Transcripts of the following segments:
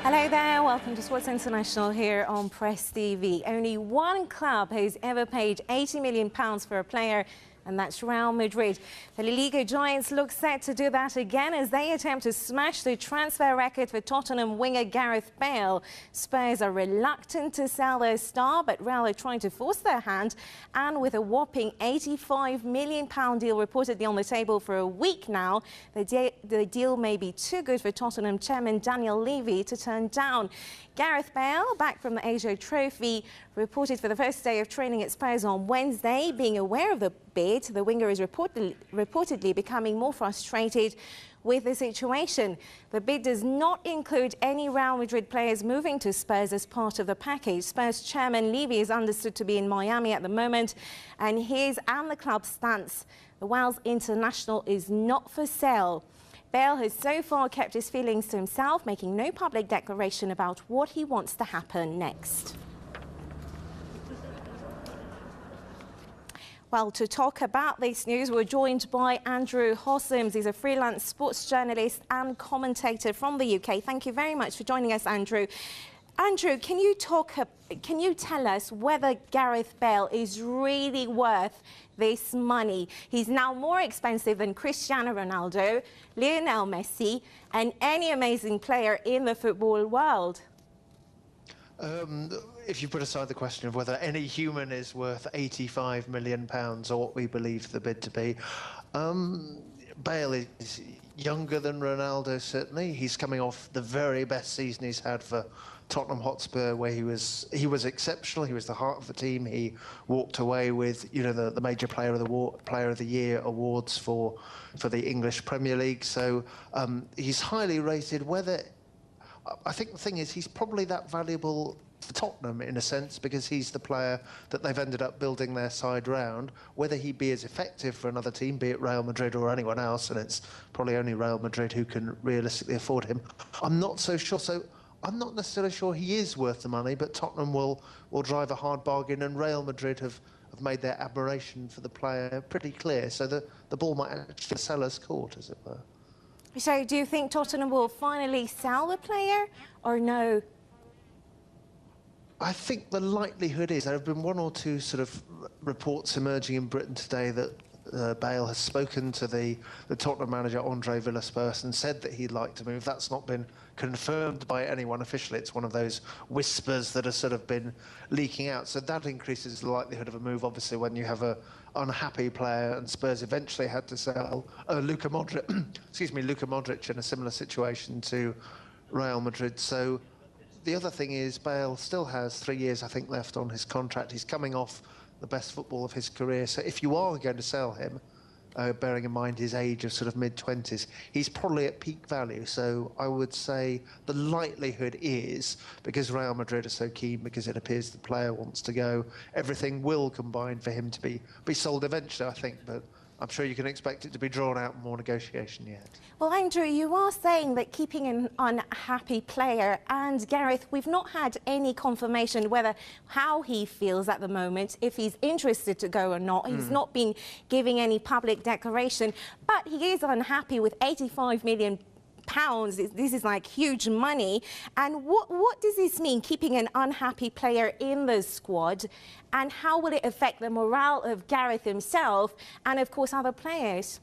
Hello there, welcome to Sports International here on Press TV. Only one club has ever paid £80 million for a player, and that's Real Madrid. The La Liga giants look set to do that again as they attempt to smash the transfer record for Tottenham winger Gareth Bale. Spurs are reluctant to sell their star, but Real are trying to force their hand, and with a whopping £85 million deal reportedly on the table for a week now, the deal may be too good for Tottenham chairman Daniel Levy to turn down. Gareth Bale, back from the Asia Trophy, reported for the first day of training at Spurs on Wednesday. Being aware of the bid, the winger is reportedly becoming more frustrated with the situation. The bid does not include any Real Madrid players moving to Spurs as part of the package. Spurs chairman Levy is understood to be in Miami at the moment, and his and the club's stance: the Wales international is not for sale. Bale has so far kept his feelings to himself, making no public declaration about what he wants to happen next. Well, to talk about this news, we're joined by Andrew Hossams. He's a freelance sports journalist and commentator from the UK. Thank you very much for joining us, Andrew. Andrew, can you tell us whether Gareth Bale is really worth this money? He's now more expensive than Cristiano Ronaldo, Lionel Messi, and any amazing player in the football world. If you put aside the question of whether any human is worth £85 million, or what we believe the bid to be, Bale is younger than Ronaldo, certainly. He's coming off the very best season he's had for Tottenham Hotspur, where he was exceptional. He was the heart of the team. He walked away with, you know, the major player of the year awards for the English Premier League. So he's highly rated. I think the thing is, he's probably that valuable for Tottenham in a sense, because he's the player that they've ended up building their side round. Whether he be as effective for another team, be it Real Madrid or anyone else, and it's probably only Real Madrid who can realistically afford him, I'm not so sure. So I'm not necessarily sure he is worth the money, but Tottenham will drive a hard bargain, and Real Madrid have made their admiration for the player pretty clear. So the ball might actually be seller's court, as it were. So do you think Tottenham will finally sell the player, or no? I think the likelihood is there have been one or two sort of reports emerging in Britain today that Bale has spoken to the Tottenham manager Andre Villas-Boas and said that he'd like to move. That's not been confirmed by anyone officially. It's one of those whispers that have sort of been leaking out. So that increases the likelihood of a move, obviously, when you have a unhappy player, and Spurs eventually had to sell Luka Modric in a similar situation to Real Madrid. So the other thing is, Bale still has 3 years, I think, left on his contract. He's coming off the best football of his career. So if you are going to sell him, bearing in mind his age of sort of mid-20s, he's probably at peak value. So I would say the likelihood is, because Real Madrid are so keen, because it appears the player wants to go, everything will combine for him to be sold eventually, I think. But I'm sure you can expect it to be drawn out more negotiation yet. Well, Andrew, you are saying that keeping an unhappy player, and Gareth, we've not had any confirmation whether how he feels at the moment, if he's interested to go or not. He's not been giving any public declaration, but he is unhappy with £85 million. This is like huge money. And what does this mean, keeping an unhappy player in the squad, and how will it affect the morale of Gareth himself and of course other players?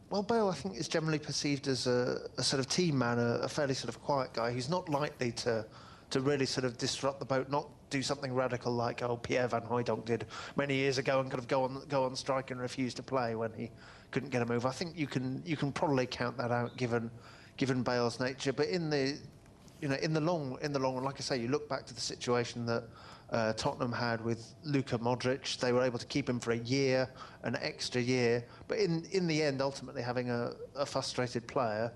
Well, Bale, I think, is generally perceived as a sort of team man, a fairly sort of quiet guy who's not likely to really sort of disrupt the boat, not do something radical like Pierre Van Hooijdonk did many years ago and kind of go on strike and refuse to play when he couldn't get a move. I think you can probably count that out given Bale's nature. But in the long run, like I say, you look back to the situation that Tottenham had with Luka Modric. They were able to keep him for a year, an extra year. But in the end, ultimately having a frustrated player,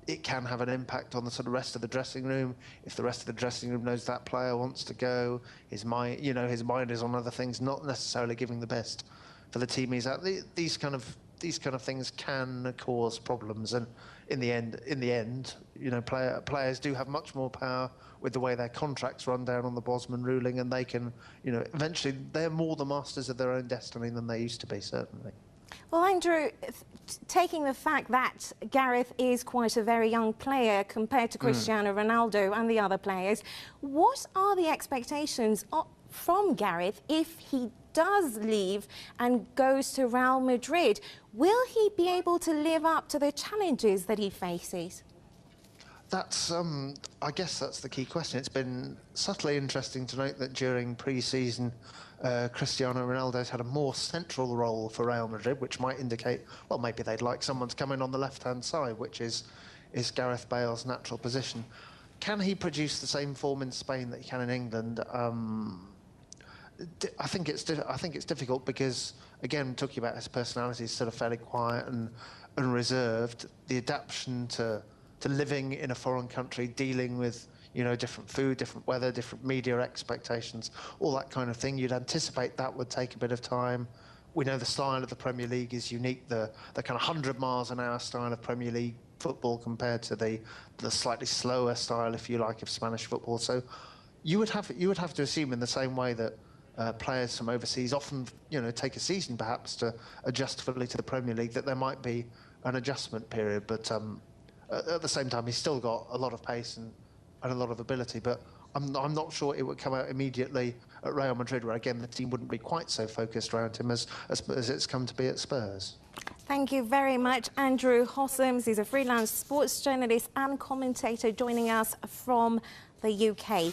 it can have an impact on the sort of rest of the dressing room. If the rest of the dressing room knows that player wants to go, his mind is on other things, not necessarily giving the best for the team he's at. These kind of things can cause problems, and in the end, you know, players do have much more power with the way their contracts run down on the Bosman ruling, and they can, you know, eventually they're more the masters of their own destiny than they used to be, certainly. Well, Andrew, taking the fact that Gareth is quite a very young player compared to Cristiano Ronaldo and the other players, what are the expectations from Gareth if he does leave and goes to Real Madrid? Will he be able to live up to the challenges that he faces? That's, I guess that's the key question. It's been subtly interesting to note that during pre-season, Cristiano Ronaldo's had a more central role for Real Madrid, which might indicate, well, maybe they'd like someone to come in on the left-hand side, which is Gareth Bale's natural position. Can he produce the same form in Spain that he can in England? I think it's difficult because, again, talking about his personality, he's sort of fairly quiet and reserved. The adaptation to living in a foreign country, dealing with, you know, different food, different weather, different media expectations, all that kind of thing. You'd anticipate that would take a bit of time. We know the style of the Premier League is unique, the kind of 100 miles an hour style of Premier League football compared to the slightly slower style, if you like, of Spanish football. So you would have to assume, in the same way that players from overseas often, you know, take a season perhaps to adjust fully to the Premier League, that there might be an adjustment period. But at the same time, he's still got a lot of pace and a lot of ability. But I'm not sure it would come out immediately at Real Madrid, where, again, the team wouldn't be quite so focused around him as it's come to be at Spurs. Thank you very much, Andrew Hossams. He's a freelance sports journalist and commentator joining us from the UK.